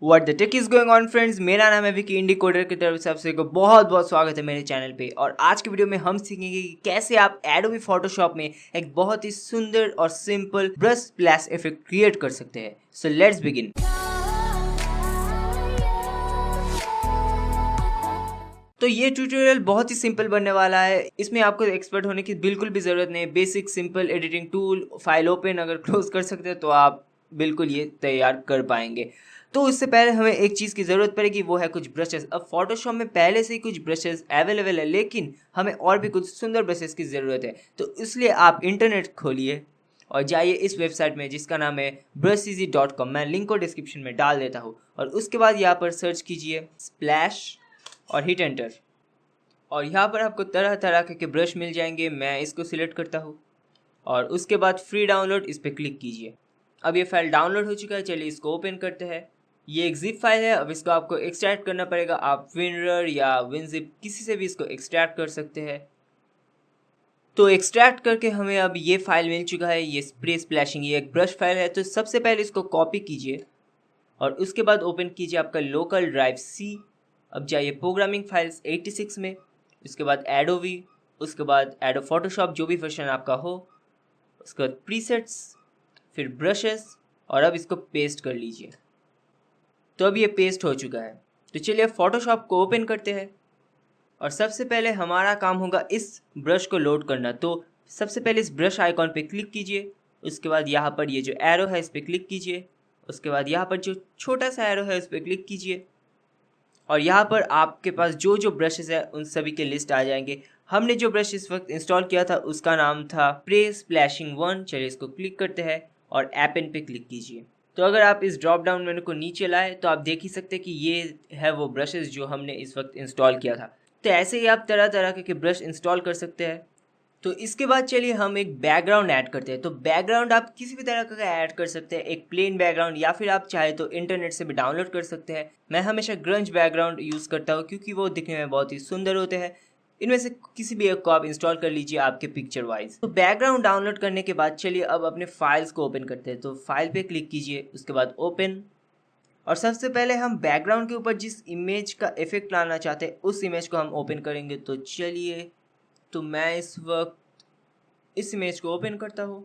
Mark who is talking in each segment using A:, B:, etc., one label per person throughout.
A: What the tech is going on friends, मेरा नाम है विकी इंडी कोडर की तरफ से आप सभी को बहुत बहुत स्वागत है मेरे चैनल पे। और आज की वीडियो में हम सीखेंगे कि कैसे आप एडोबी फोटोशॉप में एक बहुत ही सुंदर और simple brush splash effect create कर सकते हैं। So let's begin. तो ये ट्यूटोरियल बहुत ही सिंपल बनने वाला है। इसमें आपको एक्सपर्ट होने की बिल्कुल भी ज़रूरत नहीं है। Basic simple editing tool, file open अगर क्लोज कर सकते हैं तो आप बिल्कुल ये तैयार कर पाएंगे। तो उससे पहले हमें एक चीज़ की ज़रूरत पड़ेगी, वो है कुछ ब्रशेस। अब फोटोशॉप में पहले से ही कुछ ब्रशेस अवेलेबल है, लेकिन हमें और भी कुछ सुंदर ब्रशेस की ज़रूरत है। तो इसलिए आप इंटरनेट खोलिए और जाइए इस वेबसाइट में जिसका नाम है brusheasy.com। मैं लिंक को डिस्क्रिप्शन में डाल देता हूँ। और उसके बाद यहाँ पर सर्च कीजिए स्प्लैश और हिट एंटर। और यहाँ पर आपको तरह तरह के ब्रश मिल जाएंगे। मैं इसको सिलेक्ट करता हूँ और उसके बाद फ्री डाउनलोड इस पर क्लिक कीजिए। अब ये फाइल डाउनलोड हो चुका है, चलिए इसको ओपन करते हैं। ये एक जिप फाइल है। अब इसको आपको एक्सट्रैक्ट करना पड़ेगा। आप विनरर या विनजिप किसी से भी इसको एक्सट्रैक्ट कर सकते हैं। तो एक्सट्रैक्ट करके हमें अब ये फाइल मिल चुका है। ये स्प्रे स्प्लैशिंग, ये एक ब्रश फाइल है। तो सबसे पहले इसको कॉपी कीजिए और उसके बाद ओपन कीजिए आपका लोकल ड्राइव सी। अब जाइए प्रोग्रामिंग फाइल्स 86 में, उसके बाद एडोबी, उसके बाद एडो फोटोशॉप जो भी वर्जन आपका हो, उसके बाद प्रीसेट्स, फिर ब्रशेस, और अब इसको पेस्ट कर लीजिए। तो अब ये पेस्ट हो चुका है। तो चलिए फोटोशॉप को ओपन करते हैं और सबसे पहले हमारा काम होगा इस ब्रश को लोड करना। तो सबसे पहले इस ब्रश आइकॉन पे क्लिक कीजिए। उसके बाद यहाँ पर ये जो एरो है इस पर क्लिक कीजिए। उसके बाद यहाँ पर जो छोटा सा एरो है उस पर क्लिक कीजिए और यहाँ पर आपके पास जो जो ब्रशेस है उन सभी के लिस्ट आ जाएंगे। हमने जो ब्रश इस वक्त इंस्टॉल किया था उसका नाम था स्प्रे स्प्लैशिंग 1। चलिए इसको क्लिक करते हैं और एपन पे क्लिक कीजिए। तो अगर आप इस ड्रॉप डाउन मेनू को नीचे लाए तो आप देख ही सकते हैं कि ये है वो ब्रशेस जो हमने इस वक्त इंस्टॉल किया था। तो ऐसे ही आप तरह तरह के ब्रश इंस्टॉल कर सकते हैं। तो इसके बाद चलिए हम एक बैकग्राउंड ऐड करते हैं। तो बैकग्राउंड आप किसी भी तरह का ऐड कर सकते हैं, एक प्लेन बैकग्राउंड या फिर आप चाहे तो इंटरनेट से भी डाउनलोड कर सकते हैं। मैं हमेशा ग्रंज बैकग्राउंड यूज़ करता हूँ क्योंकि वो दिखने में बहुत ही सुंदर होते हैं। इनमें से किसी भी एक को आप इंस्टॉल कर लीजिए आपके पिक्चर वाइज। तो बैकग्राउंड डाउनलोड करने के बाद चलिए अब अपने फाइल्स को ओपन करते हैं। तो फाइल पे क्लिक कीजिए, उसके बाद ओपन। और सबसे पहले हम बैकग्राउंड के ऊपर जिस इमेज का इफेक्ट लाना चाहते हैं उस इमेज को हम ओपन करेंगे। तो चलिए, तो मैं इस वक्त इस इमेज को ओपन करता हूँ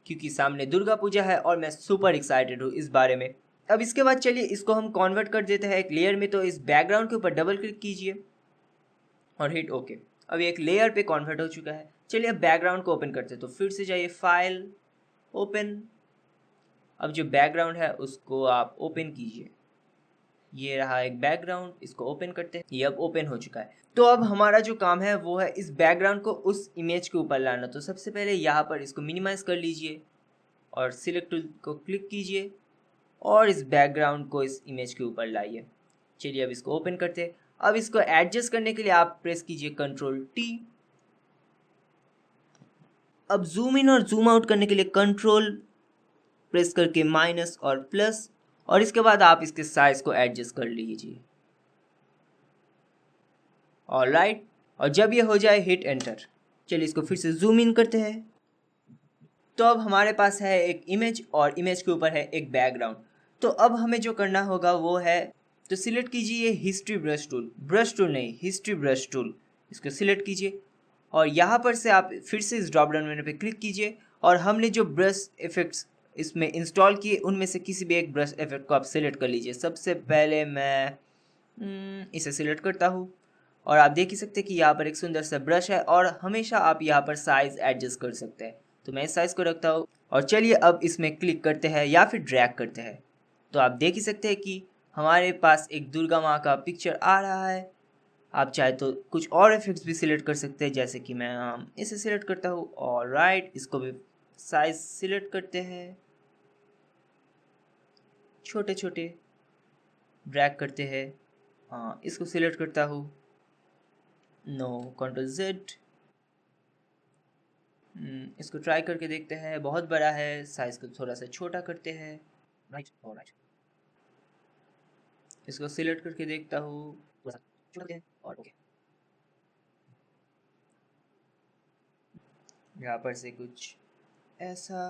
A: क्योंकि सामने दुर्गा पूजा है और मैं सुपर एक्साइटेड हूँ इस बारे में। अब इसके बाद चलिए इसको हम कन्वर्ट कर देते हैं एक लेयर में। तो इस बैकग्राउंड के ऊपर डबल क्लिक कीजिए और हिट ओके। अब एक लेयर पे कन्वर्ट हो चुका है। चलिए अब बैकग्राउंड को ओपन करते हैं। तो फिर से जाइए फाइल, ओपन। अब जो बैकग्राउंड है उसको आप ओपन कीजिए। ये रहा एक बैकग्राउंड, इसको ओपन करते हैं। ये अब ओपन हो चुका है। तो अब हमारा जो काम है वो है इस बैकग्राउंड को उस इमेज के ऊपर लाना। तो सबसे पहले यहाँ पर इसको मिनिमाइज कर लीजिए और सिलेक्ट टूल को क्लिक कीजिए और इस बैकग्राउंड को इस इमेज के ऊपर लाइए। चलिए अब इसको ओपन करते हैं। अब इसको एडजस्ट करने के लिए आप प्रेस कीजिए कंट्रोल टी। अब जूम इन और जूम आउट करने के लिए कंट्रोल प्रेस करके माइनस और प्लस, और इसके बाद आप इसके साइज को एडजस्ट कर लीजिए। ऑलराइट, और जब ये हो जाए हिट एंटर। चलिए इसको फिर से जूम इन करते हैं। तो अब हमारे पास है एक इमेज और इमेज के ऊपर है एक बैकग्राउंड। तो अब हमें जो करना होगा वो है, तो सिलेक्ट कीजिए हिस्ट्री ब्रश टूल नहीं, हिस्ट्री ब्रश टूल। इसको सिलेक्ट कीजिए और यहाँ पर से आप फिर से इस ड्रॉप डाउन मेनू पे क्लिक कीजिए और हमने जो ब्रश इफेक्ट्स इसमें इंस्टॉल किए उनमें से किसी भी एक ब्रश इफेक्ट को आप सिलेक्ट कर लीजिए। सबसे पहले मैं इसे सिलेक्ट करता हूँ और आप देख ही सकते हैं कि यहाँ पर एक सुंदर सा ब्रश है और हमेशा आप यहाँ पर साइज एडजस्ट कर सकते हैं। तो मैं इस साइज को रखता हूँ और चलिए अब इसमें क्लिक करते हैं या फिर ड्रैग करते हैं। तो आप देख ही सकते हैं कि हमारे पास एक दुर्गा माँ का पिक्चर आ रहा है। आप चाहे तो कुछ और इफेक्ट्स भी सिलेक्ट कर सकते हैं, जैसे कि मैं इसे सिलेक्ट करता हूँ। ऑलराइट, इसको भी साइज सिलेक्ट करते हैं, छोटे छोटे ड्रैग करते हैं। हाँ, इसको सिलेक्ट करता हूँ, नो, कंट्रोल जेड। इसको ट्राई करके देखते हैं। बहुत बड़ा है, साइज को थोड़ा सा छोटा करते हैं। राइट, ऑलराइट, इसको सिलेक्ट करके देखता हूँ, थोड़ा सा छोटा है और ओके। यहाँ पर से कुछ ऐसा,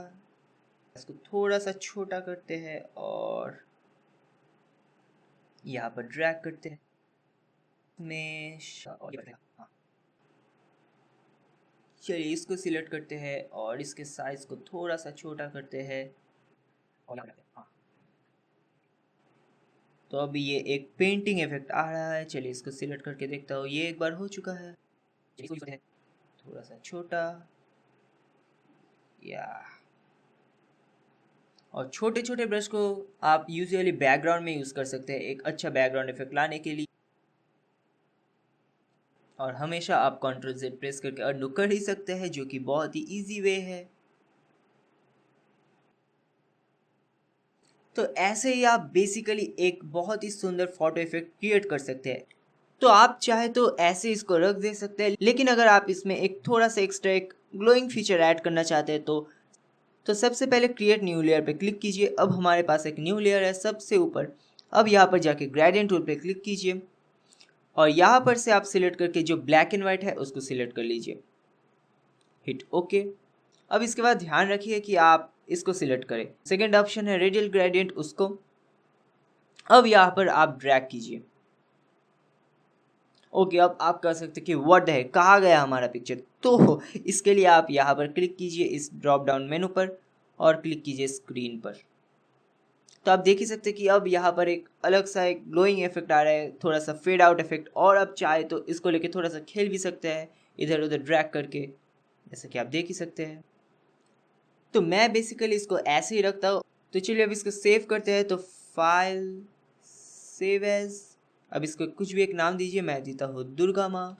A: इसको थोड़ा सा छोटा करते हैं और यहाँ पर ड्रैग करते हैं में हाँ, चलिए इसको सिलेक्ट करते हैं और इसके साइज को थोड़ा सा छोटा करते हैं और यहाँ करते हैं हाँ। तो अभी ये एक पेंटिंग इफेक्ट आ रहा है। चलिए इसको सिलेक्ट करके देखता हूँ, ये एक बार हो चुका है। चलिए इसको यूज़ करते हैं थोड़ा सा छोटा या, और छोटे छोटे ब्रश को आप यूजुअली बैकग्राउंड में यूज़ कर सकते हैं एक अच्छा बैकग्राउंड इफेक्ट लाने के लिए। और हमेशा आप Ctrl Z प्रेस करके अनडू कर ही सकते हैं, जो कि बहुत ही इजी वे है। तो ऐसे ही आप बेसिकली एक बहुत ही सुंदर फोटो इफेक्ट क्रिएट कर सकते हैं। तो आप चाहे तो ऐसे इसको रख दे सकते हैं, लेकिन अगर आप इसमें एक थोड़ा सा एक्स्ट्रा एक ग्लोइंग फीचर ऐड करना चाहते हैं तो सबसे पहले क्रिएट न्यू लेयर पे क्लिक कीजिए। अब हमारे पास एक न्यू लेयर है सबसे ऊपर। अब यहाँ पर जाके ग्रेडियंट टूल पे क्लिक कीजिए और यहाँ पर से आप सिलेक्ट करके जो ब्लैक एंड वाइट है उसको सिलेक्ट कर लीजिए, हिट ओके। अब इसके बाद ध्यान रखिए कि आप इसको सिलेक्ट करें। सेकेंड ऑप्शन है रेडियल ग्रेडियंट, उसको अब यहाँ पर आप ड्रैग कीजिए। ओके, अब आप कह सकते कि व्हाट द हेक कहाँ गया हमारा पिक्चर। तो इसके लिए आप यहाँ पर क्लिक कीजिए इस ड्रॉप डाउन मेनू पर और क्लिक कीजिए स्क्रीन पर। तो आप देख ही सकते कि अब यहाँ पर एक अलग सा एक ग्लोइंग इफेक्ट आ रहा है, थोड़ा सा फेड आउट इफेक्ट। और अब चाहे तो इसको लेके थोड़ा सा खेल भी सकते हैं इधर उधर ड्रैग करके, जैसा कि आप देख ही सकते हैं। तो मैं बेसिकली इसको ऐसे ही रखता हूँ। तो चलिए अब इसको सेव करते हैं। तो फाइल सेव एज, अब इसको कुछ भी एक नाम दीजिए, मैं देता हूँ दुर्गा माँ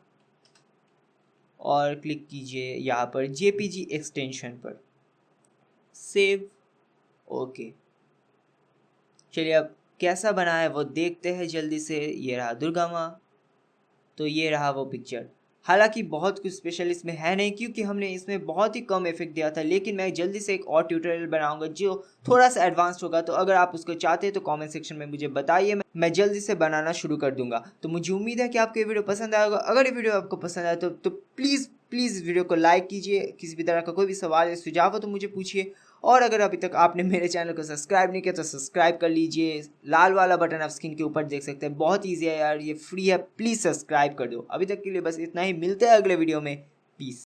A: और क्लिक कीजिए यहाँ पर जेपीजी एक्सटेंशन पर, सेव ओके। चलिए अब कैसा बना है वो देखते हैं जल्दी से। ये रहा दुर्गा माँ, तो ये रहा वो पिक्चर। हालांकि बहुत कुछ स्पेशल इसमें है नहीं क्योंकि हमने इसमें बहुत ही कम इफेक्ट दिया था, लेकिन मैं जल्दी से एक और ट्यूटोरियल बनाऊंगा जो थोड़ा सा एडवांस्ड होगा। तो अगर आप उसको चाहते हैं तो कमेंट सेक्शन में मुझे बताइए, मैं जल्दी से बनाना शुरू कर दूंगा। तो मुझे उम्मीद है कि आपको ये वीडियो पसंद आएगा। अगर ये वीडियो आपको पसंद आए तो प्लीज़ इस वीडियो को लाइक कीजिए। किसी भी तरह का कोई भी सवाल या सुझाव हो तो मुझे पूछिए। और अगर अभी तक आपने मेरे चैनल को सब्सक्राइब नहीं किया तो सब्सक्राइब कर लीजिए। लाल वाला बटन आप स्क्रीन के ऊपर देख सकते हैं, बहुत ईजी है यार, ये फ्री है, प्लीज़ सब्सक्राइब कर दो। अभी तक के लिए बस इतना ही, मिलते हैं अगले वीडियो में। पीस।